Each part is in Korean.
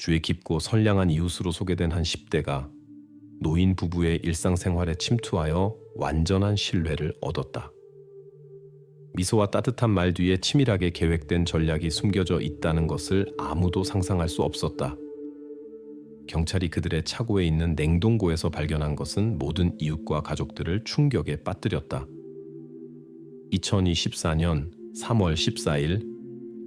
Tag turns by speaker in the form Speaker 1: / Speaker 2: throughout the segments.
Speaker 1: 주의 깊고 선량한 이웃으로 소개된 한 10대가 노인 부부의 일상생활에 침투하여 완전한 신뢰를 얻었다. 미소와 따뜻한 말 뒤에 치밀하게 계획된 전략이 숨겨져 있다는 것을 아무도 상상할 수 없었다. 경찰이 그들의 차고에 있는 냉동고에서 발견한 것은 모든 이웃과 가족들을 충격에 빠뜨렸다. 2024년 3월 14일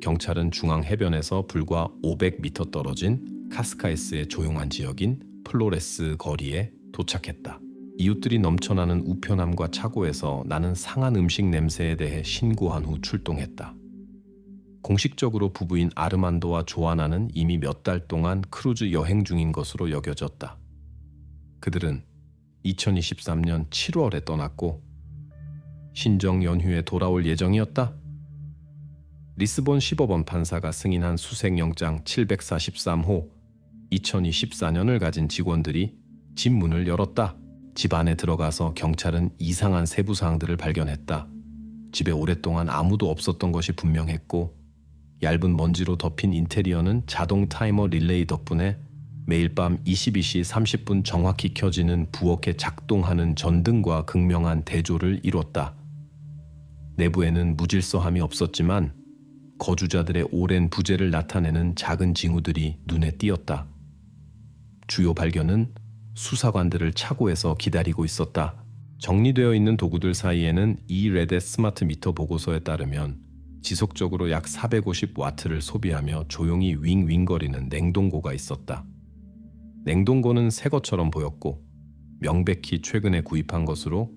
Speaker 1: 경찰은 중앙해변에서 불과 500m 떨어진 카스카에스의 조용한 지역인 플로레스 거리에 도착했다. 이웃들이 넘쳐나는 우편함과 차고에서 나는 상한 음식 냄새에 대해 신고한 후 출동했다. 공식적으로 부부인 아르만도와 조아나는 이미 몇 달 동안 크루즈 여행 중인 것으로 여겨졌다. 그들은 2023년 7월에 떠났고 신정 연휴에 돌아올 예정이었다. 리스본 15번 판사가 승인한 수색영장 743호 2024년을 가진 직원들이 집 문을 열었다. 집 안에 들어가서 경찰은 이상한 세부 사항들을 발견했다. 집에 오랫동안 아무도 없었던 것이 분명했고 얇은 먼지로 덮인 인테리어는 자동 타이머 릴레이 덕분에 매일 밤 22시 30분 정확히 켜지는 부엌에 작동하는 전등과 극명한 대조를 이뤘다. 내부에는 무질서함이 없었지만 거주자들의 오랜 부재를 나타내는 작은 징후들이 눈에 띄었다. 주요 발견은 수사관들을 차고에서 기다리고 있었다. 정리되어 있는 도구들 사이에는 이 레데 스마트 미터 보고서에 따르면 지속적으로 약 450와트를 소비하며 조용히 윙윙거리는 냉동고가 있었다. 냉동고는 새 것처럼 보였고 명백히 최근에 구입한 것으로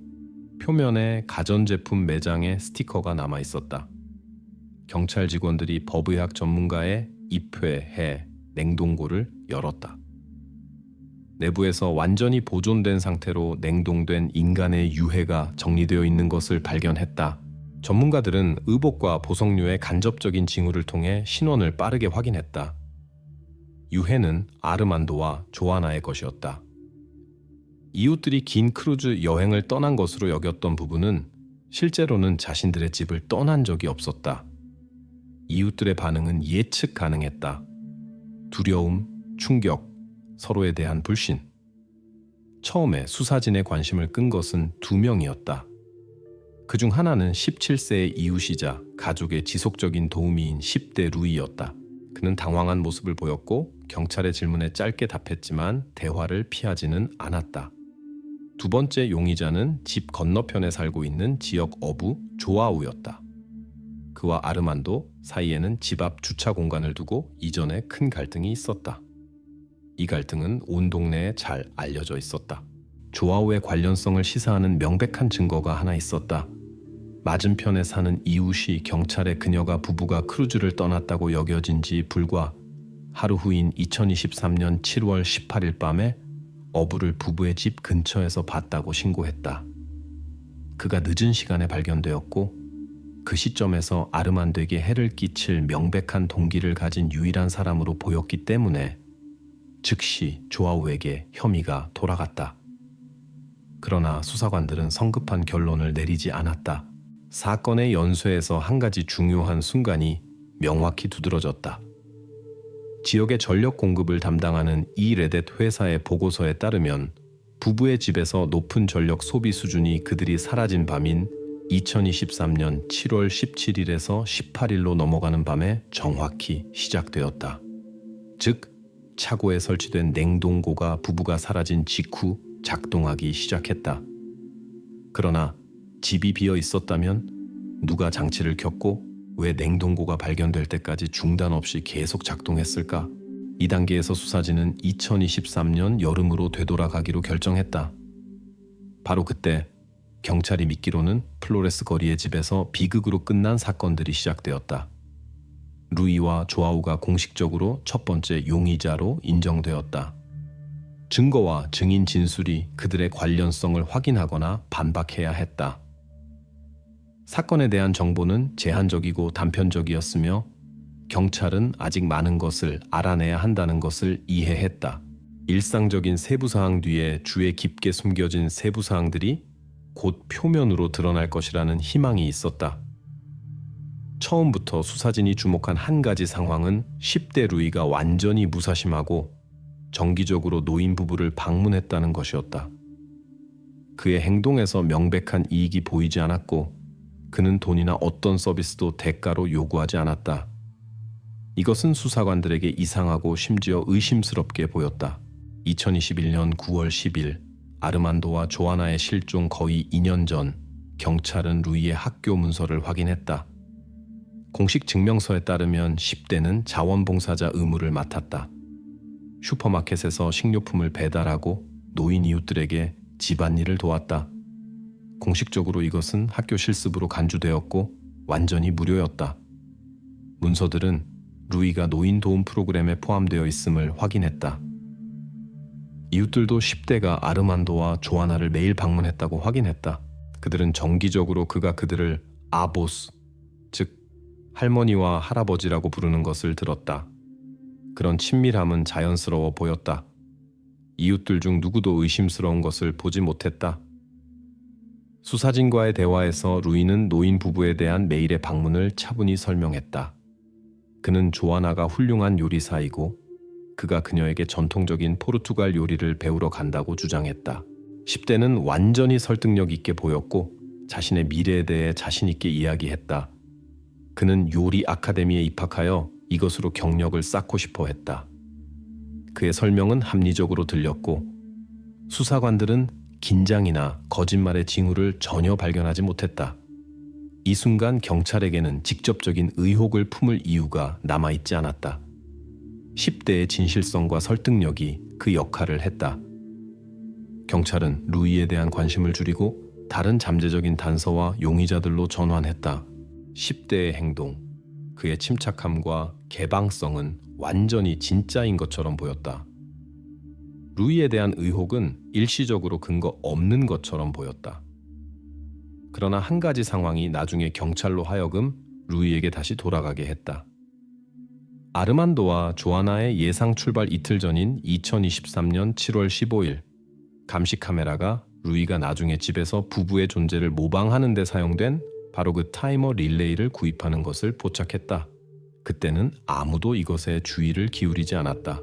Speaker 1: 표면에 가전제품 매장의 스티커가 남아 있었다. 경찰 직원들이 법의학 전문가의 입회해 냉동고를 열었다. 내부에서 완전히 보존된 상태로 냉동된 인간의 유해가 정리되어 있는 것을 발견했다. 전문가들은 의복과 보석류의 간접적인 징후를 통해 신원을 빠르게 확인했다. 유해는 아르만도와 조아나의 것이었다. 이웃들이 긴 크루즈 여행을 떠난 것으로 여겼던 부부는 실제로는 자신들의 집을 떠난 적이 없었다. 이웃들의 반응은 예측 가능했다. 두려움, 충격, 서로에 대한 불신. 처음에 수사진의 관심을 끈 것은 2명이었다. 그중 하나는 17세의 이웃이자 가족의 지속적인 도우미인 10대 루이였다. 그는 당황한 모습을 보였고 경찰의 질문에 짧게 답했지만 대화를 피하지는 않았다. 두 번째 용의자는 집 건너편에 살고 있는 지역 어부 조아우였다. 그와 아르만도 사이에는 집 앞 주차 공간을 두고 이전에 큰 갈등이 있었다. 이 갈등은 온 동네에 잘 알려져 있었다. 조아우의 관련성을 시사하는 명백한 증거가 하나 있었다. 맞은편에 사는 이웃이 경찰에 그녀가 부부가 크루즈를 떠났다고 여겨진 지 불과 하루 후인 2023년 7월 18일 밤에 어부를 부부의 집 근처에서 봤다고 신고했다. 그가 늦은 시간에 발견되었고 그 시점에서 아르만도에게 해를 끼칠 명백한 동기를 가진 유일한 사람으로 보였기 때문에 즉시 조아우에게 혐의가 돌아갔다. 그러나 수사관들은 성급한 결론을 내리지 않았다. 사건의 연쇄에서 한 가지 중요한 순간이 명확히 두드러졌다. 지역의 전력 공급을 담당하는 이 레댓 회사의 보고서에 따르면 부부의 집에서 높은 전력 소비 수준이 그들이 사라진 밤인 2023년 7월 17일에서 18일로 넘어가는 밤에 정확히 시작되었다. 즉, 차고에 설치된 냉동고가 부부가 사라진 직후 작동하기 시작했다. 그러나 집이 비어 있었다면 누가 장치를 켰고 왜 냉동고가 발견될 때까지 중단 없이 계속 작동했을까? 이 단계에서 수사진은 2023년 여름으로 되돌아가기로 결정했다. 바로 그때 경찰이 믿기로는 플로레스 거리의 집에서 비극으로 끝난 사건들이 시작되었다. 루이와 조아우가 공식적으로 첫 번째 용의자로 인정되었다. 증거와 증인 진술이 그들의 관련성을 확인하거나 반박해야 했다. 사건에 대한 정보는 제한적이고 단편적이었으며 경찰은 아직 많은 것을 알아내야 한다는 것을 이해했다. 일상적인 세부사항 뒤에 주에 깊게 숨겨진 세부사항들이 곧 표면으로 드러날 것이라는 희망이 있었다. 처음부터 수사진이 주목한 한 가지 상황은 10대 루이가 완전히 무사심하고 정기적으로 노인 부부를 방문했다는 것이었다. 그의 행동에서 명백한 이익이 보이지 않았고 그는 돈이나 어떤 서비스도 대가로 요구하지 않았다. 이것은 수사관들에게 이상하고 심지어 의심스럽게 보였다. 2021년 9월 10일 아르만도와 조아나의 실종 거의 2년 전 경찰은 루이의 학교 문서를 확인했다. 공식 증명서에 따르면 10대는 자원봉사자 의무를 맡았다. 슈퍼마켓에서 식료품을 배달하고 노인 이웃들에게 집안일을 도왔다. 공식적으로 이것은 학교 실습으로 간주되었고 완전히 무료였다. 문서들은 루이가 노인 도움 프로그램에 포함되어 있음을 확인했다. 이웃들도 10대가 아르만도와 조아나를 매일 방문했다고 확인했다. 그들은 정기적으로 그가 그들을 아보스, 즉 할머니와 할아버지라고 부르는 것을 들었다. 그런 친밀함은 자연스러워 보였다. 이웃들 중 누구도 의심스러운 것을 보지 못했다. 수사진과의 대화에서 루이는 노인 부부에 대한 매일의 방문을 차분히 설명했다. 그는 조아나가 훌륭한 요리사이고 그가 그녀에게 전통적인 포르투갈 요리를 배우러 간다고 주장했다. 10대는 완전히 설득력 있게 보였고 자신의 미래에 대해 자신 있게 이야기했다. 그는 요리 아카데미에 입학하여 이것으로 경력을 쌓고 싶어 했다. 그의 설명은 합리적으로 들렸고 수사관들은 긴장이나 거짓말의 징후를 전혀 발견하지 못했다. 이 순간 경찰에게는 직접적인 의혹을 품을 이유가 남아있지 않았다. 10대의 진실성과 설득력이 그 역할을 했다. 경찰은 루이에 대한 관심을 줄이고 다른 잠재적인 단서와 용의자들로 전환했다. 10대의 행동, 그의 침착함과 개방성은 완전히 진짜인 것처럼 보였다. 루이에 대한 의혹은 일시적으로 근거 없는 것처럼 보였다. 그러나 한 가지 상황이 나중에 경찰로 하여금 루이에게 다시 돌아가게 했다. 아르만도와 조아나의 예상 출발 이틀 전인 2023년 7월 15일, 감시 카메라가 루이가 나중에 집에서 부부의 존재를 모방하는 데 사용된 바로 그 타이머 릴레이를 구입하는 것을 포착했다. 그때는 아무도 이것에 주의를 기울이지 않았다.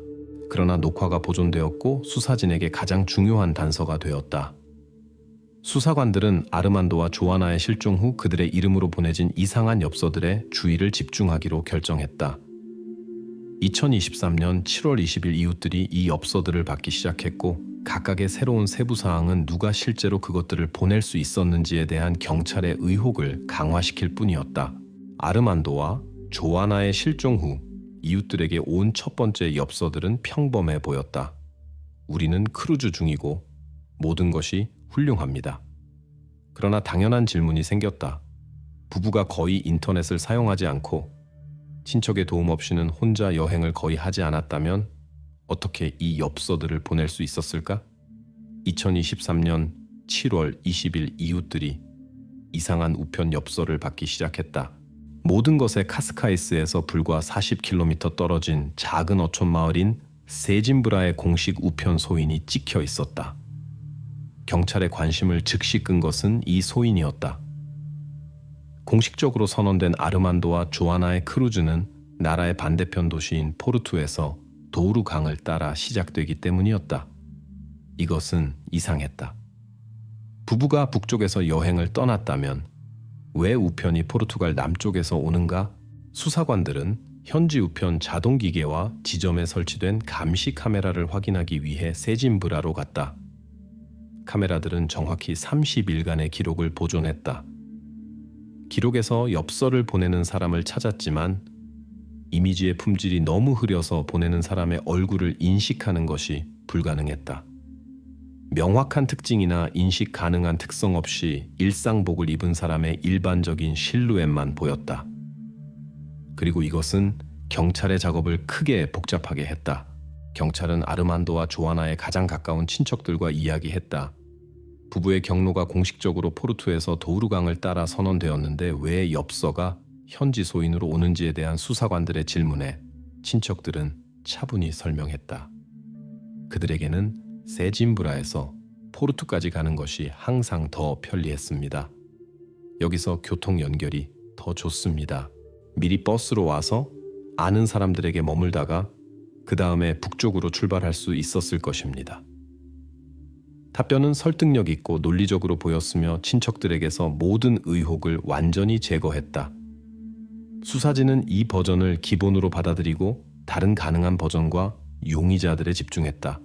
Speaker 1: 그러나 녹화가 보존되었고 수사진에게 가장 중요한 단서가 되었다. 수사관들은 아르만도와 조아나의 실종 후 그들의 이름으로 보내진 이상한 엽서들에 주의를 집중하기로 결정했다. 2023년 7월 20일 이웃들이 이 엽서들을 받기 시작했고 각각의 새로운 세부사항은 누가 실제로 그것들을 보낼 수 있었는지에 대한 경찰의 의혹을 강화시킬 뿐이었다. 아르만도와 조아나의 실종 후 이웃들에게 온 첫 번째 엽서들은 평범해 보였다. 우리는 크루즈 중이고 모든 것이 훌륭합니다. 그러나 당연한 질문이 생겼다. 부부가 거의 인터넷을 사용하지 않고 친척의 도움 없이는 혼자 여행을 거의 하지 않았다면 어떻게 이 엽서들을 보낼 수 있었을까? 2023년 7월 20일 이웃들이 이상한 우편 엽서를 받기 시작했다. 모든 것에 카스카이스에서 불과 40km 떨어진 작은 어촌 마을인 세진브라의 공식 우편 소인이 찍혀 있었다. 경찰의 관심을 즉시 끈 것은 이 소인이었다. 공식적으로 선언된 아르만도와 조아나의 크루즈는 나라의 반대편 도시인 포르투에서 도우루 강을 따라 시작되기 때문이었다. 이것은 이상했다. 부부가 북쪽에서 여행을 떠났다면 왜 우편이 포르투갈 남쪽에서 오는가? 수사관들은 현지 우편 자동기계와 지점에 설치된 감시 카메라를 확인하기 위해 세진브라로 갔다. 카메라들은 정확히 30일간의 기록을 보존했다. 기록에서 엽서를 보내는 사람을 찾았지만 이미지의 품질이 너무 흐려서 보내는 사람의 얼굴을 인식하는 것이 불가능했다. 명확한 특징이나 인식 가능한 특성 없이 일상복을 입은 사람의 일반적인 실루엣만 보였다. 그리고 이것은 경찰의 작업을 크게 복잡하게 했다. 경찰은 아르만도와 조아나의 가장 가까운 친척들과 이야기했다. 부부의 경로가 공식적으로 포르투에서 도우루강을 따라 선언되었는데 왜 엽서가 현지 소인으로 오는지에 대한 수사관들의 질문에 친척들은 차분히 설명했다. 그들에게는 세진브라에서 포르투까지 가는 것이 항상 더 편리했습니다. 여기서 교통 연결이 더 좋습니다. 미리 버스로 와서 아는 사람들에게 머물다가 그 다음에 북쪽으로 출발할 수 있었을 것입니다. 답변은 설득력 있고 논리적으로 보였으며 친척들에게서 모든 의혹을 완전히 제거했다. 수사진은 이 버전을 기본으로 받아들이고 다른 가능한 버전과 용의자들에 집중했다.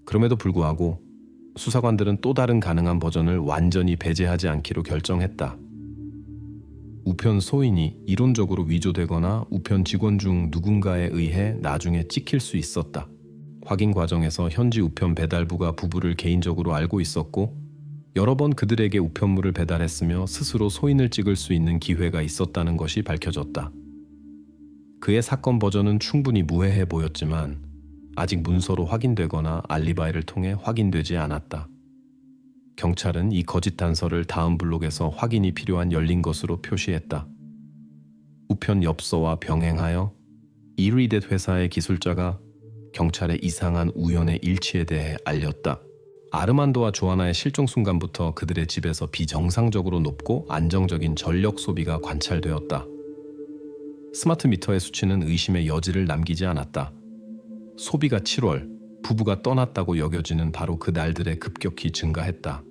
Speaker 1: 그럼에도 불구하고 수사관들은 또 다른 가능한 버전을 완전히 배제하지 않기로 결정했다. 우편 소인이 이론적으로 위조되거나 우편 직원 중 누군가에 의해 나중에 찍힐 수 있었다. 확인 과정에서 현지 우편 배달부가 부부를 개인적으로 알고 있었고 여러 번 그들에게 우편물을 배달했으며 스스로 소인을 찍을 수 있는 기회가 있었다는 것이 밝혀졌다. 그의 사건 버전은 충분히 무해해 보였지만 아직 문서로 확인되거나 알리바이를 통해 확인되지 않았다. 경찰은 이 거짓 단서를 다음 블록에서 확인이 필요한 열린 것으로 표시했다. 우편 엽서와 병행하여 이리댓 회사의 기술자가 경찰의 이상한 우연의 일치에 대해 알렸다. 아르만도와 조아나의 실종 순간부터 그들의 집에서 비정상적으로 높고 안정적인 전력 소비가 관찰되었다. 스마트 미터의 수치는 의심의 여지를 남기지 않았다. 소비가 7월, 부부가 떠났다고 여겨지는 바로 그 날들에 급격히 증가했다.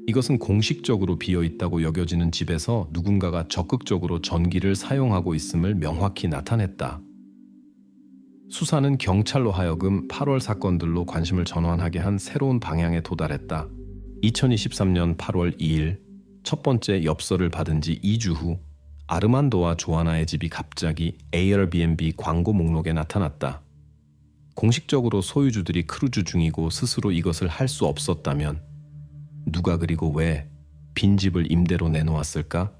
Speaker 1: 이것은 공식적으로 비어있다고 여겨지는 집에서 누군가가 적극적으로 전기를 사용하고 있음을 명확히 나타냈다. 수사는 경찰로 하여금 8월 사건들로 관심을 전환하게 한 새로운 방향에 도달했다. 2023년 8월 2일 첫 번째 엽서를 받은 지 2주 후 아르만도와 조아나의 집이 갑자기 에어비앤비 광고 목록에 나타났다. 공식적으로 소유주들이 크루즈 중이고 스스로 이것을 할 수 없었다면 누가 그리고 왜 빈집을 임대로 내놓았을까?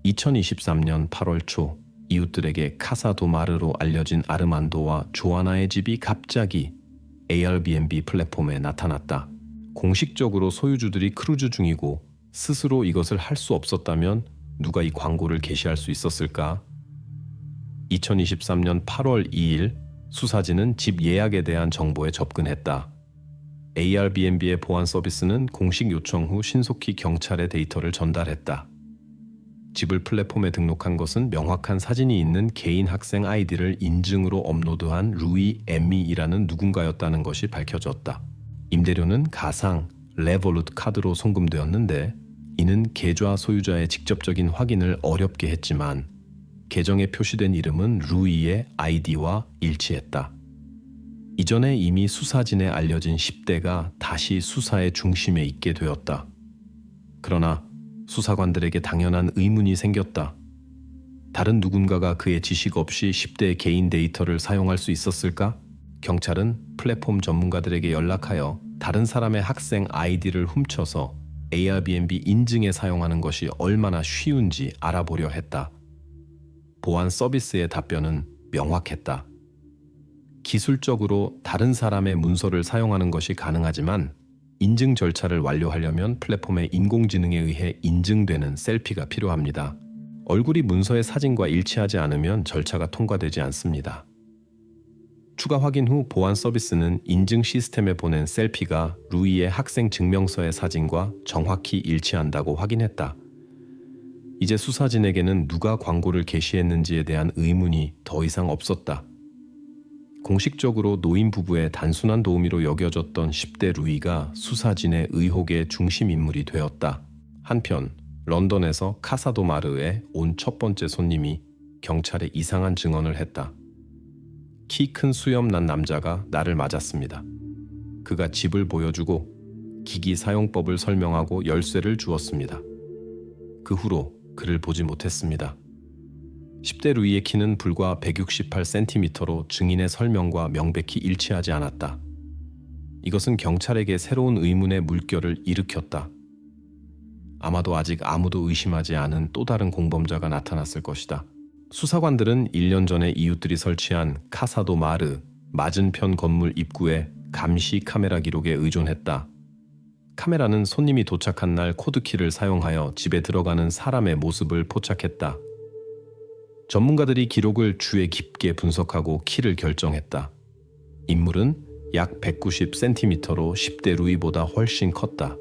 Speaker 1: 2023년 8월 초 이웃들에게 카사도마르로 알려진 아르만도와 조아나의 집이 갑자기 에어비앤비 플랫폼에 나타났다. 공식적으로 소유주들이 크루즈 중이고 스스로 이것을 할 수 없었다면 누가 이 광고를 게시할 수 있었을까? 2023년 8월 2일 수사진은 집 예약에 대한 정보에 접근했다. 에어비앤비의 보안 서비스는 공식 요청 후 신속히 경찰에 데이터를 전달했다. 집을 플랫폼에 등록한 것은 명확한 사진이 있는 개인 학생 아이디를 인증으로 업로드한 루이 에미이라는 누군가였다는 것이 밝혀졌다. 임대료는 가상 레볼루트 카드로 송금되었는데 이는 계좌 소유자의 직접적인 확인을 어렵게 했지만 계정에 표시된 이름은 루이의 아이디와 일치했다. 이전에 이미 수사진에 알려진 10대가 다시 수사의 중심에 있게 되었다. 그러나 수사관들에게 당연한 의문이 생겼다. 다른 누군가가 그의 지식 없이 10대의 개인 데이터를 사용할 수 있었을까? 경찰은 플랫폼 전문가들에게 연락하여 다른 사람의 학생 아이디를 훔쳐서 에어비앤비 인증에 사용하는 것이 얼마나 쉬운지 알아보려 했다. 보안 서비스의 답변은 명확했다. 기술적으로 다른 사람의 문서를 사용하는 것이 가능하지만 인증 절차를 완료하려면 플랫폼의 인공지능에 의해 인증되는 셀피가 필요합니다. 얼굴이 문서의 사진과 일치하지 않으면 절차가 통과되지 않습니다. 추가 확인 후 보안 서비스는 인증 시스템에 보낸 셀피가 루이의 학생 증명서의 사진과 정확히 일치한다고 확인했다. 이제 수사진에게는 누가 광고를 게시했는지에 대한 의문이 더 이상 없었다. 공식적으로 노인 부부의 단순한 도우미로 여겨졌던 10대 루이가 수사진의 의혹의 중심 인물이 되었다. 한편 런던에서 카사도마르에 온 첫 번째 손님이 경찰에 이상한 증언을 했다. 키 큰 수염 난 남자가 나를 맞았습니다. 그가 집을 보여주고 기기 사용법을 설명하고 열쇠를 주었습니다. 그 후로 그를 보지 못했습니다. 10대 루이의 키는 불과 168cm로 증인의 설명과 명백히 일치하지 않았다. 이것은 경찰에게 새로운 의문의 물결을 일으켰다. 아마도 아직 아무도 의심하지 않은 또 다른 공범자가 나타났을 것이다. 수사관들은 1년 전에 이웃들이 설치한 카사도마르 맞은편 건물 입구에 감시 카메라 기록에 의존했다. 카메라는 손님이 도착한 날 코드키를 사용하여 집에 들어가는 사람의 모습을 포착했다. 전문가들이 기록을 주에 깊게 분석하고 키를 결정했다. 인물은 약 190cm로 10대 루이보다 훨씬 컸다.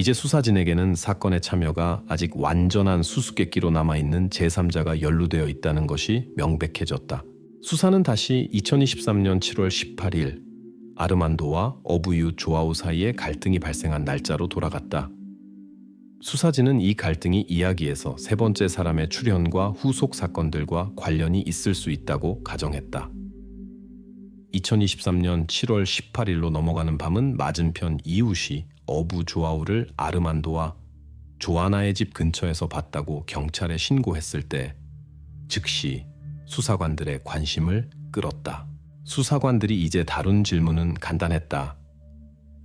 Speaker 1: 이제 수사진에게는 사건의 참여가 아직 완전한 수수께끼로 남아있는 제3자가 연루되어 있다는 것이 명백해졌다. 수사는 다시 2023년 7월 18일 아르만도와 어부유 조아우 사이에 갈등이 발생한 날짜로 돌아갔다. 수사진은 이 갈등이 이야기에서 세 번째 사람의 출현과 후속 사건들과 관련이 있을 수 있다고 가정했다. 2023년 7월 18일로 넘어가는 밤은 맞은편 이웃이 어부 조아우를 아르만도와 조아나의 집 근처에서 봤다고 경찰에 신고했을 때 즉시 수사관들의 관심을 끌었다. 수사관들이 이제 다룬 질문은 간단했다.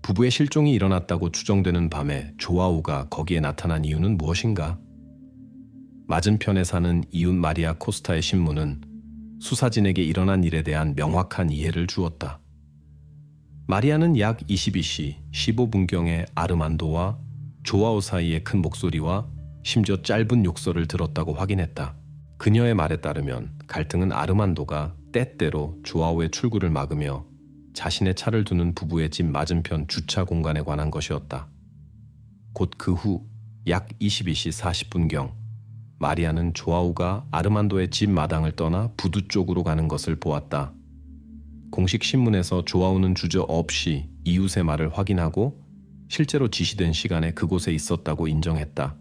Speaker 1: 부부의 실종이 일어났다고 추정되는 밤에 조아우가 거기에 나타난 이유는 무엇인가? 맞은편에 사는 이웃 마리아 코스타의 신문은 수사진에게 일어난 일에 대한 명확한 이해를 주었다. 마리아는 약 22시 15분경에 아르만도와 조아우 사이의 큰 목소리와 심지어 짧은 욕설을 들었다고 확인했다. 그녀의 말에 따르면 갈등은 아르만도가 때때로 조아우의 출구를 막으며 자신의 차를 두는 부부의 집 맞은편 주차 공간에 관한 것이었다. 곧 그 후 약 22시 40분경 마리아는 조아우가 아르만도의 집 마당을 떠나 부두 쪽으로 가는 것을 보았다. 공식 신문에서 조아우는 주저없이 이웃의 말을 확인하고 실제로 지시된 시간에 그곳에 있었다고 인정했다.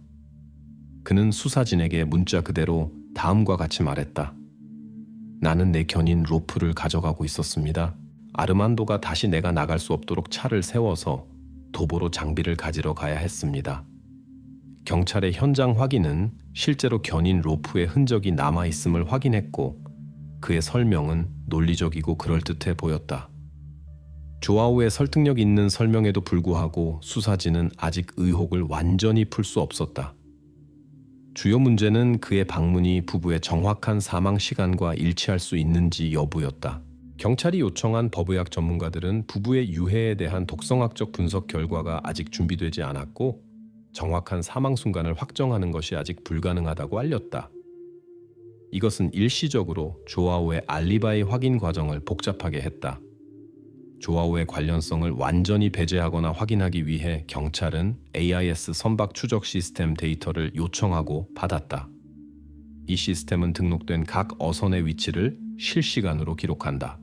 Speaker 1: 그는 수사진에게 문자 그대로 다음과 같이 말했다. 나는 내 견인 로프를 가져가고 있었습니다. 아르만도가 다시 내가 나갈 수 없도록 차를 세워서 도보로 장비를 가지러 가야 했습니다. 경찰의 현장 확인은 실제로 견인 로프의 흔적이 남아있음을 확인했고 그의 설명은 논리적이고 그럴듯해 보였다. 조아우의 설득력 있는 설명에도 불구하고 수사진은 아직 의혹을 완전히 풀 수 없었다. 주요 문제는 그의 방문이 부부의 정확한 사망 시간과 일치할 수 있는지 여부였다. 경찰이 요청한 법의학 전문가들은 부부의 유해에 대한 독성학적 분석 결과가 아직 준비되지 않았고 정확한 사망 순간을 확정하는 것이 아직 불가능하다고 알렸다. 이것은 일시적으로 조아우의 알리바이 확인 과정을 복잡하게 했다. 조아우의 관련성을 완전히 배제하거나 확인하기 위해 경찰은 AIS 선박 추적 시스템 데이터를 요청하고 받았다. 이 시스템은 등록된 각 어선의 위치를 실시간으로 기록한다.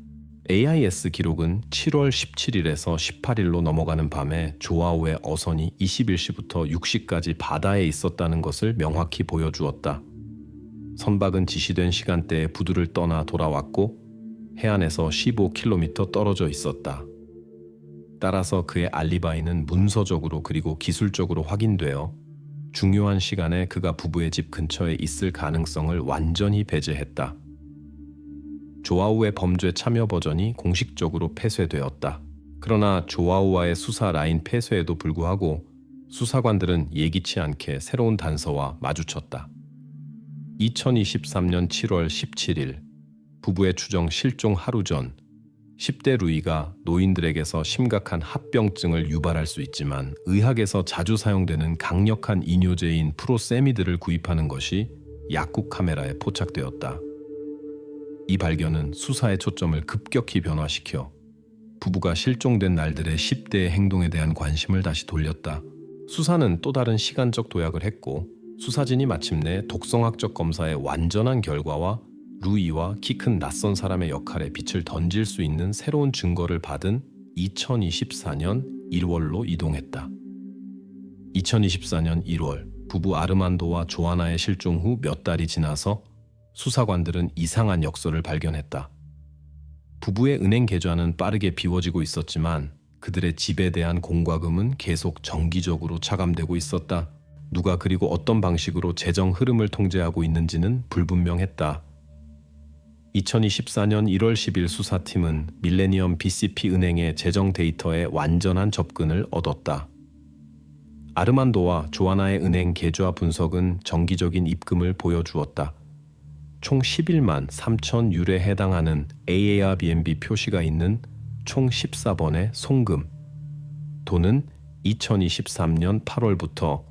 Speaker 1: AIS 기록은 7월 17일에서 18일로 넘어가는 밤에 조아우의 어선이 21시부터 6시까지 바다에 있었다는 것을 명확히 보여주었다. 선박은 지시된 시간대에 부두를 떠나 돌아왔고 해안에서 15km 떨어져 있었다. 따라서 그의 알리바이는 문서적으로 그리고 기술적으로 확인되어 중요한 시간에 그가 부부의 집 근처에 있을 가능성을 완전히 배제했다. 조아우의 범죄 참여 버전이 공식적으로 폐쇄되었다. 그러나 조아우와의 수사 라인 폐쇄에도 불구하고 수사관들은 예기치 않게 새로운 단서와 마주쳤다. 2023년 7월 17일 부부의 추정 실종 하루 전 10대 루이가 노인들에게서 심각한 합병증을 유발할 수 있지만 의학에서 자주 사용되는 강력한 이뇨제인 프로세미드를 구입하는 것이 약국 카메라에 포착되었다. 이 발견은 수사의 초점을 급격히 변화시켜 부부가 실종된 날들의 10대의 행동에 대한 관심을 다시 돌렸다. 수사는 또 다른 시간적 도약을 했고 수사진이 마침내 독성학적 검사의 완전한 결과와 루이와 키 큰 낯선 사람의 역할에 빛을 던질 수 있는 새로운 증거를 받은 2024년 1월로 이동했다. 2024년 1월 부부 아르만도와 조아나의 실종 후 몇 달이 지나서 수사관들은 이상한 역설을 발견했다. 부부의 은행 계좌는 빠르게 비워지고 있었지만 그들의 집에 대한 공과금은 계속 정기적으로 차감되고 있었다. 누가 그리고 어떤 방식으로 재정 흐름을 통제하고 있는지는 불분명했다. 2024년 1월 10일 수사팀은 밀레니엄 BCP 은행의 재정 데이터에 완전한 접근을 얻었다. 아르만도와 조아나의 은행 계좌 분석은 정기적인 입금을 보여주었다. 총 11만 3천 유로에 해당하는 AARBNB 표시가 있는 총 14번의 송금. 돈은 2023년 8월부터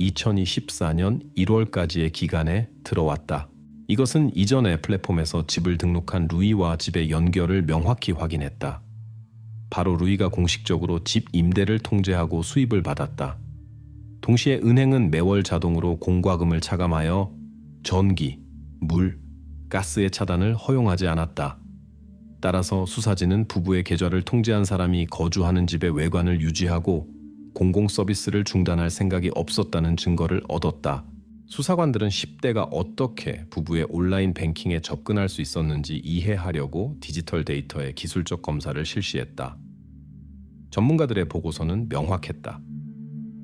Speaker 1: 2024년 1월까지의 기간에 들어왔다. 이것은 이전의 플랫폼에서 집을 등록한 루이와 집의 연결을 명확히 확인했다. 바로 루이가 공식적으로 집 임대를 통제하고 수입을 받았다. 동시에 은행은 매월 자동으로 공과금을 차감하여 전기, 물, 가스의 차단을 허용하지 않았다. 따라서 수사진은 부부의 계좌를 통제한 사람이 거주하는 집의 외관을 유지하고 공공 서비스를 중단할 생각이 없었다는 증거를 얻었다. 수사관들은 10대가 어떻게 부부의 온라인 뱅킹에 접근할 수 있었는지 이해하려고 디지털 데이터의 기술적 검사를 실시했다. 전문가들의 보고서는 명확했다.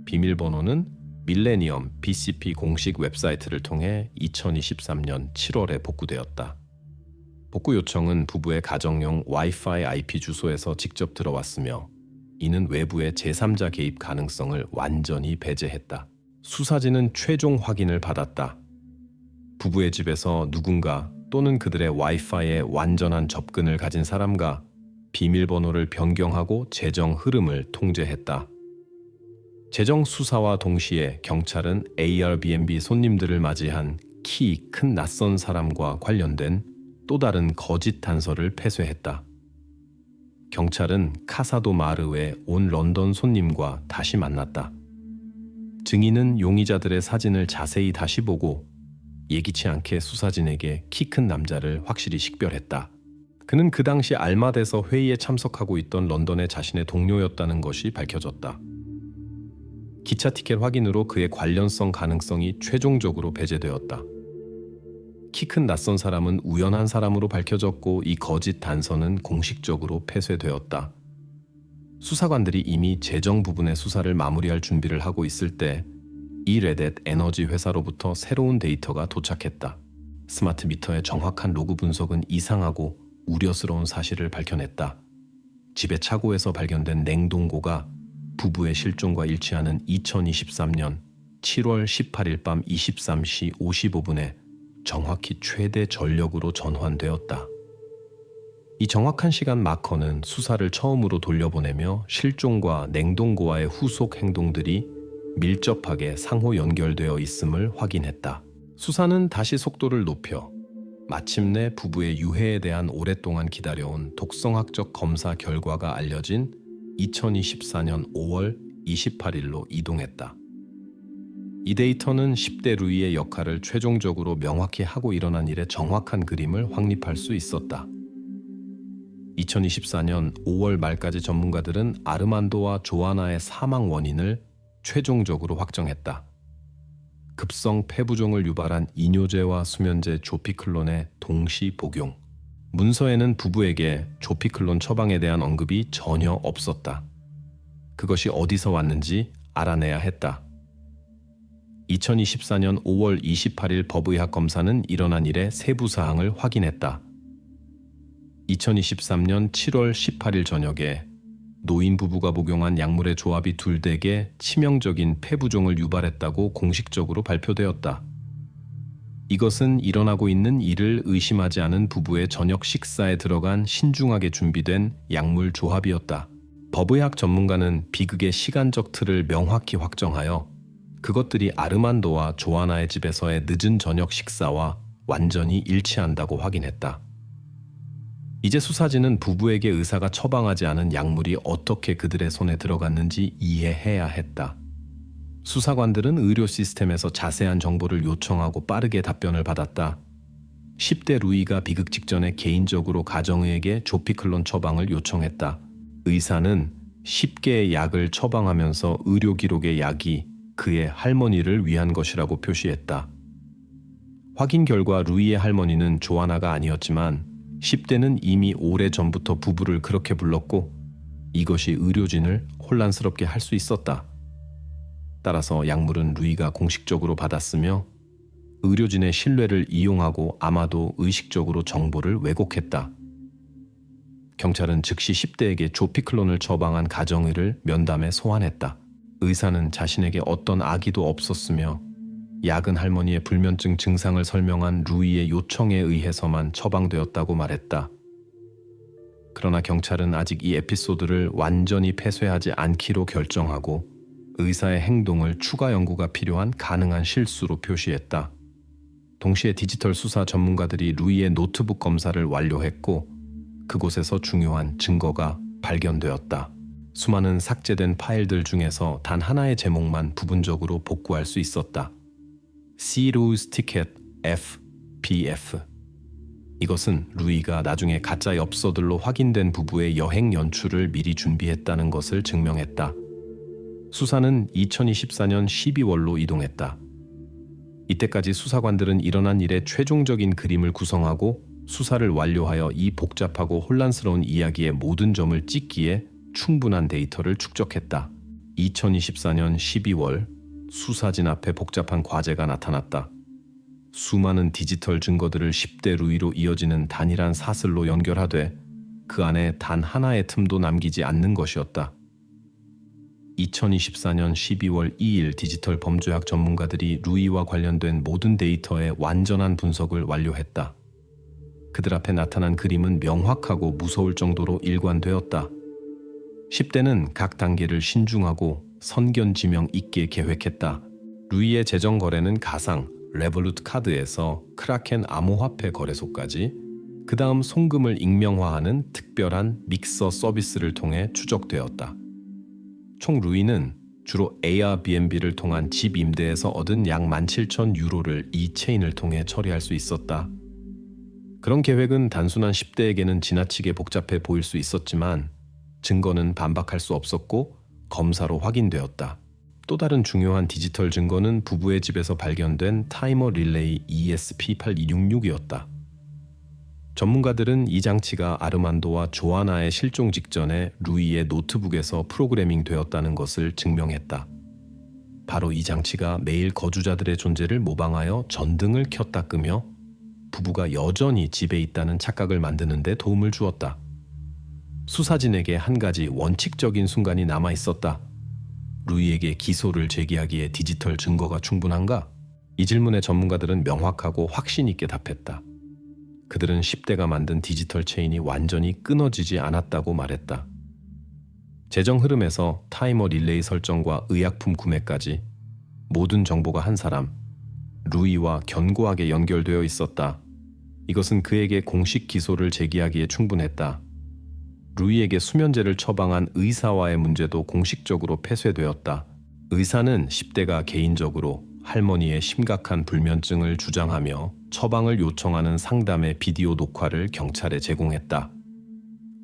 Speaker 1: 비밀번호는 밀레니엄 BCP 공식 웹사이트를 통해 2023년 7월에 복구되었다. 복구 요청은 부부의 가정용 와이파이 IP 주소에서 직접 들어왔으며 이는 외부의 제3자 개입 가능성을 완전히 배제했다. 수사진은 최종 확인을 받았다. 부부의 집에서 누군가 또는 그들의 와이파이에 완전한 접근을 가진 사람과 비밀번호를 변경하고 재정 흐름을 통제했다. 재정 수사와 동시에 경찰은 Airbnb 손님들을 맞이한 키 큰 낯선 사람과 관련된 또 다른 거짓 단서를 폐쇄했다. 경찰은 카사도 마르의 온 런던 손님과 다시 만났다. 증인은 용의자들의 사진을 자세히 다시 보고 예기치 않게 수사진에게 키 큰 남자를 확실히 식별했다. 그는 그 당시 알마드에서 회의에 참석하고 있던 런던의 자신의 동료였다는 것이 밝혀졌다. 기차 티켓 확인으로 그의 관련성 가능성이 최종적으로 배제되었다. 키 큰 낯선 사람은 우연한 사람으로 밝혀졌고 이 거짓 단서는 공식적으로 폐쇄되었다. 수사관들이 이미 재정 부분의 수사를 마무리할 준비를 하고 있을 때 이레댓 에너지 회사로부터 새로운 데이터가 도착했다. 스마트 미터의 정확한 로그 분석은 이상하고 우려스러운 사실을 밝혀냈다. 집의 차고에서 발견된 냉동고가 부부의 실종과 일치하는 2023년 7월 18일 밤 23시 55분에 정확히 최대 전력으로 전환되었다. 이 정확한 시간 마커는 수사를 처음으로 돌려보내며 실종과 냉동고와의 후속 행동들이 밀접하게 상호 연결되어 있음을 확인했다. 수사는 다시 속도를 높여 마침내 부부의 유해에 대한 오랫동안 기다려온 독성학적 검사 결과가 알려진 2024년 5월 28일로 이동했다. 이 데이터는 10대 루이의 역할을 최종적으로 명확히 하고 일어난 일의 정확한 그림을 확립할 수 있었다. 2024년 5월 말까지 전문가들은 아르만도와 조아나의 사망 원인을 최종적으로 확정했다. 급성 폐부종을 유발한 이뇨제와 수면제 조피클론의 동시 복용. 문서에는 부부에게 조피클론 처방에 대한 언급이 전혀 없었다. 그것이 어디서 왔는지 알아내야 했다. 2024년 5월 28일 법의학 검사는 일어난 일의 세부 사항을 확인했다. 2023년 7월 18일 저녁에 노인 부부가 복용한 약물의 조합이 둘되게 치명적인 폐부종을 유발했다고 공식적으로 발표되었다. 이것은 일어나고 있는 일을 의심하지 않은 부부의 저녁 식사에 들어간 신중하게 준비된 약물 조합이었다. 법의학 전문가는 비극의 시간적 틀을 명확히 확정하여 그것들이 아르만도와 조아나의 집에서의 늦은 저녁 식사와 완전히 일치한다고 확인했다. 이제 수사진은 부부에게 의사가 처방하지 않은 약물이 어떻게 그들의 손에 들어갔는지 이해해야 했다. 수사관들은 의료 시스템에서 자세한 정보를 요청하고 빠르게 답변을 받았다. 10대 루이가 비극 직전에 개인적으로 가정의에게 조피클론 처방을 요청했다. 의사는 10개의 약을 처방하면서 의료 기록의 약이 그의 할머니를 위한 것이라고 표시했다. 확인 결과 루이의 할머니는 조아나가 아니었지만 10대는 이미 오래전부터 부부를 그렇게 불렀고 이것이 의료진을 혼란스럽게 할 수 있었다. 따라서 약물은 루이가 공식적으로 받았으며 의료진의 신뢰를 이용하고 아마도 의식적으로 정보를 왜곡했다. 경찰은 즉시 10대에게 조피클론을 처방한 가정의를 면담에 소환했다. 의사는 자신에게 어떤 악의도 없었으며 약은 할머니의 불면증 증상을 설명한 루이의 요청에 의해서만 처방되었다고 말했다. 그러나 경찰은 아직 이 에피소드를 완전히 폐쇄하지 않기로 결정하고 의사의 행동을 추가 연구가 필요한 가능한 실수로 표시했다. 동시에 디지털 수사 전문가들이 루이의 노트북 검사를 완료했고 그곳에서 중요한 증거가 발견되었다. 수많은 삭제된 파일들 중에서 단 하나의 제목만 부분적으로 복구할 수 있었다. Cruise Ticket FPF. 이것은 루이가 나중에 가짜 엽서들로 확인된 부부의 여행 연출을 미리 준비했다는 것을 증명했다. 수사는 2024년 12월로 이동했다. 이때까지 수사관들은 일어난 일의 최종적인 그림을 구성하고 수사를 완료하여 이 복잡하고 혼란스러운 이야기의 모든 점을 찍기에 충분한 데이터를 축적했다. 2024년 12월 수사진 앞에 복잡한 과제가 나타났다. 수많은 디지털 증거들을 10대 루이로 이어지는 단일한 사슬로 연결하되 그 안에 단 하나의 틈도 남기지 않는 것이었다. 2024년 12월 2일 디지털 범죄학 전문가들이 루이와 관련된 모든 데이터의 완전한 분석을 완료했다. 그들 앞에 나타난 그림은 명확하고 무서울 정도로 일관되었다. 10대는 각 단계를 신중하고 선견지명 있게 계획했다. 루이의 재정 거래는 가상, 레볼루트 카드에서 크라켄 암호화폐 거래소까지, 그 다음 송금을 익명화하는 특별한 믹서 서비스를 통해 추적되었다. 총 루이는 주로 Airbnb를 통한 집 임대에서 얻은 약 17,000유로를 이 체인을 통해 처리할 수 있었다. 그런 계획은 단순한 10대에게는 지나치게 복잡해 보일 수 있었지만 증거는 반박할 수 없었고 검사로 확인되었다. 또 다른 중요한 디지털 증거는 부부의 집에서 발견된 타이머 릴레이 ESP8266이었다. 전문가들은 이 장치가 아르만도와 조아나의 실종 직전에 루이의 노트북에서 프로그래밍 되었다는 것을 증명했다. 바로 이 장치가 매일 거주자들의 존재를 모방하여 전등을 켰다 끄며 부부가 여전히 집에 있다는 착각을 만드는 데 도움을 주었다. 수사진에게 한 가지 원칙적인 순간이 남아 있었다. 루이에게 기소를 제기하기에 디지털 증거가 충분한가? 이 질문에 전문가들은 명확하고 확신 있게 답했다. 그들은 10대가 만든 디지털 체인이 완전히 끊어지지 않았다고 말했다. 재정 흐름에서 타이머 릴레이 설정과 의약품 구매까지 모든 정보가 한 사람, 루이와 견고하게 연결되어 있었다. 이것은 그에게 공식 기소를 제기하기에 충분했다. 루이에게 수면제를 처방한 의사와의 문제도 공식적으로 폐쇄되었다. 의사는 10대가 개인적으로 할머니의 심각한 불면증을 주장하며 처방을 요청하는 상담의 비디오 녹화를 경찰에 제공했다.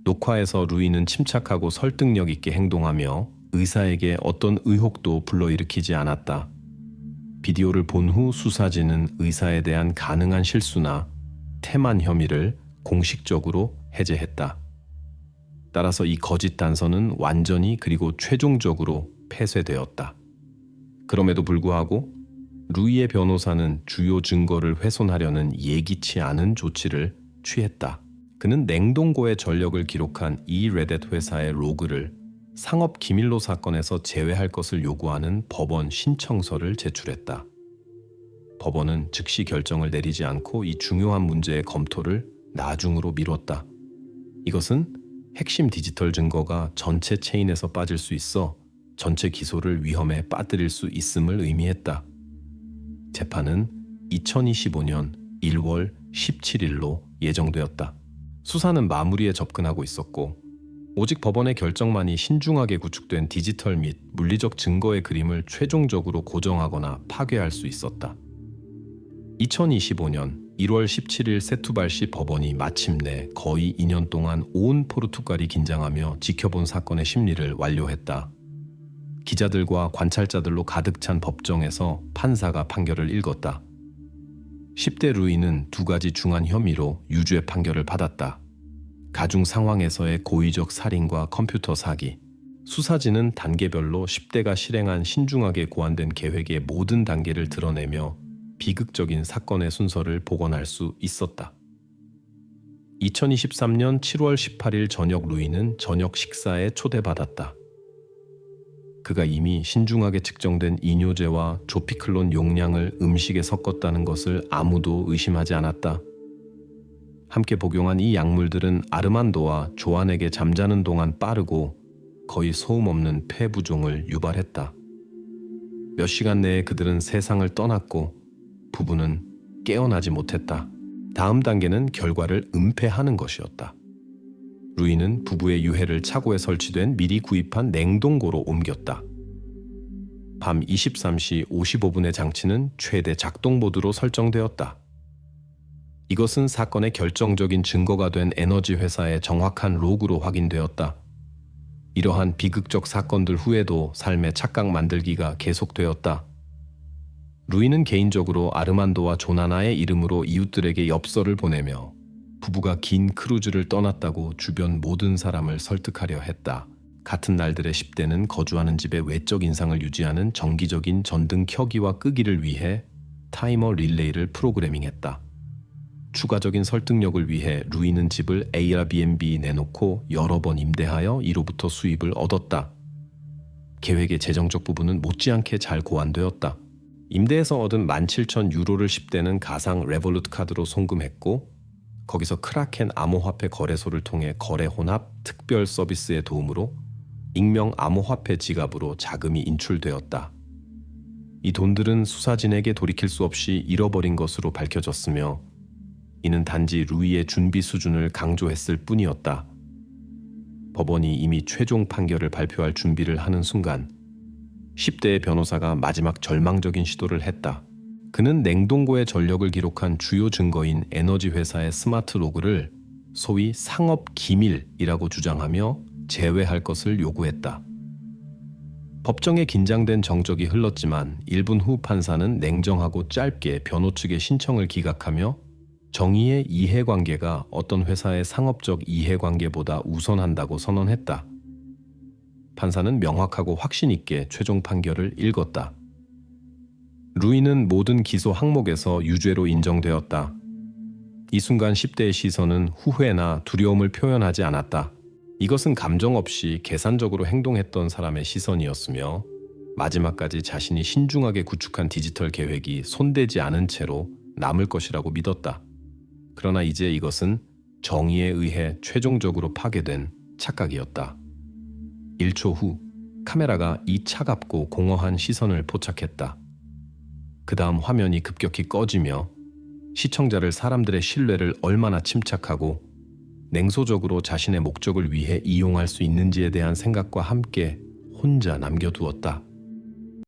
Speaker 1: 녹화에서 루이는 침착하고 설득력 있게 행동하며 의사에게 어떤 의혹도 불러일으키지 않았다. 비디오를 본 후 수사진은 의사에 대한 가능한 실수나 태만 혐의를 공식적으로 해제했다. 따라서 이 거짓 단서는 완전히 그리고 최종적으로 폐쇄되었다. 그럼에도 불구하고 루이의 변호사는 주요 증거를 훼손하려는 예기치 않은 조치를 취했다. 그는 냉동고의 전력을 기록한 이 레댓 회사의 로그를 상업 기밀로 사건에서 제외할 것을 요구하는 법원 신청서를 제출했다. 법원은 즉시 결정을 내리지 않고 이 중요한 문제의 검토를 나중으로 미뤘다. 이것은 핵심 디지털 증거가 전체 체인에서 빠질 수 있어 전체 기소를 위험에 빠뜨릴 수 있음을 의미했다. 재판은 2025년 1월 17일로 예정되었다. 수사는 마무리에 접근하고 있었고 오직 법원의 결정만이 신중하게 구축된 디지털 및 물리적 증거의 그림을 최종적으로 고정하거나 파괴할 수 있었다. 2025년 1월 17일 세투발시 법원이 마침내 거의 2년 동안 온 포르투갈이 긴장하며 지켜본 사건의 심리를 완료했다. 기자들과 관찰자들로 가득 찬 법정에서 판사가 판결을 읽었다. 10대 루이는 두 가지 중한 혐의로 유죄 판결을 받았다. 가중 상황에서의 고의적 살인과 컴퓨터 사기. 수사진은 단계별로 10대가 실행한 신중하게 고안된 계획의 모든 단계를 드러내며 비극적인 사건의 순서를 복원할 수 있었다. 2023년 7월 18일 저녁 루이는 저녁 식사에 초대받았다. 그가 이미 신중하게 측정된 이뇨제와 조피클론 용량을 음식에 섞었다는 것을 아무도 의심하지 않았다. 함께 복용한 이 약물들은 아르만도와 조안에게 잠자는 동안 빠르고 거의 소음 없는 폐부종을 유발했다. 몇 시간 내에 그들은 세상을 떠났고 부부는 깨어나지 못했다. 다음 단계는 결과를 은폐하는 것이었다. 루이는 부부의 유해를 차고에 설치된 미리 구입한 냉동고로 옮겼다. 밤 23시 55분의 장치는 최대 작동 모드로 설정되었다. 이것은 사건의 결정적인 증거가 된 에너지 회사의 정확한 로그로 확인되었다. 이러한 비극적 사건들 후에도 삶의 착각 만들기가 계속되었다. 루이는 개인적으로 아르만도와 조나나의 이름으로 이웃들에게 엽서를 보내며 부부가 긴 크루즈를 떠났다고 주변 모든 사람을 설득하려 했다. 같은 날들의 10대는 거주하는 집의 외적 인상을 유지하는 정기적인 전등 켜기와 끄기를 위해 타이머 릴레이를 프로그래밍했다. 추가적인 설득력을 위해 루이는 집을 에이아비앤비에 내놓고 여러 번 임대하여 이로부터 수입을 얻었다. 계획의 재정적 부분은 못지않게 잘 고안되었다. 임대에서 얻은 17,000유로를 10대는 가상 레볼루트 카드로 송금했고 거기서 크라켄 암호화폐 거래소를 통해 거래 혼합 특별 서비스의 도움으로 익명 암호화폐 지갑으로 자금이 인출되었다. 이 돈들은 수사진에게 돌이킬 수 없이 잃어버린 것으로 밝혀졌으며 이는 단지 루이의 준비 수준을 강조했을 뿐이었다. 법원이 이미 최종 판결을 발표할 준비를 하는 순간 10대의 변호사가 마지막 절망적인 시도를 했다. 그는 냉동고의 전력을 기록한 주요 증거인 에너지 회사의 스마트 로그를 소위 상업 기밀이라고 주장하며 제외할 것을 요구했다. 법정에 긴장된 정적이 흘렀지만 1분 후 판사는 냉정하고 짧게 변호 측의 신청을 기각하며 정의의 이해관계가 어떤 회사의 상업적 이해관계보다 우선한다고 선언했다. 판사는 명확하고 확신 있게 최종 판결을 읽었다. 루이는 모든 기소 항목에서 유죄로 인정되었다. 이 순간 10대의 시선은 후회나 두려움을 표현하지 않았다. 이것은 감정 없이 계산적으로 행동했던 사람의 시선이었으며 마지막까지 자신이 신중하게 구축한 디지털 계획이 손대지 않은 채로 남을 것이라고 믿었다. 그러나 이제 이것은 정의에 의해 최종적으로 파괴된 착각이었다. 1초 후 카메라가 이 차갑고 공허한 시선을 포착했다. 그 다음 화면이 급격히 꺼지며 시청자를 사람들의 신뢰를 얼마나 침착하고 냉소적으로 자신의 목적을 위해 이용할 수 있는지에 대한 생각과 함께 혼자 남겨두었다.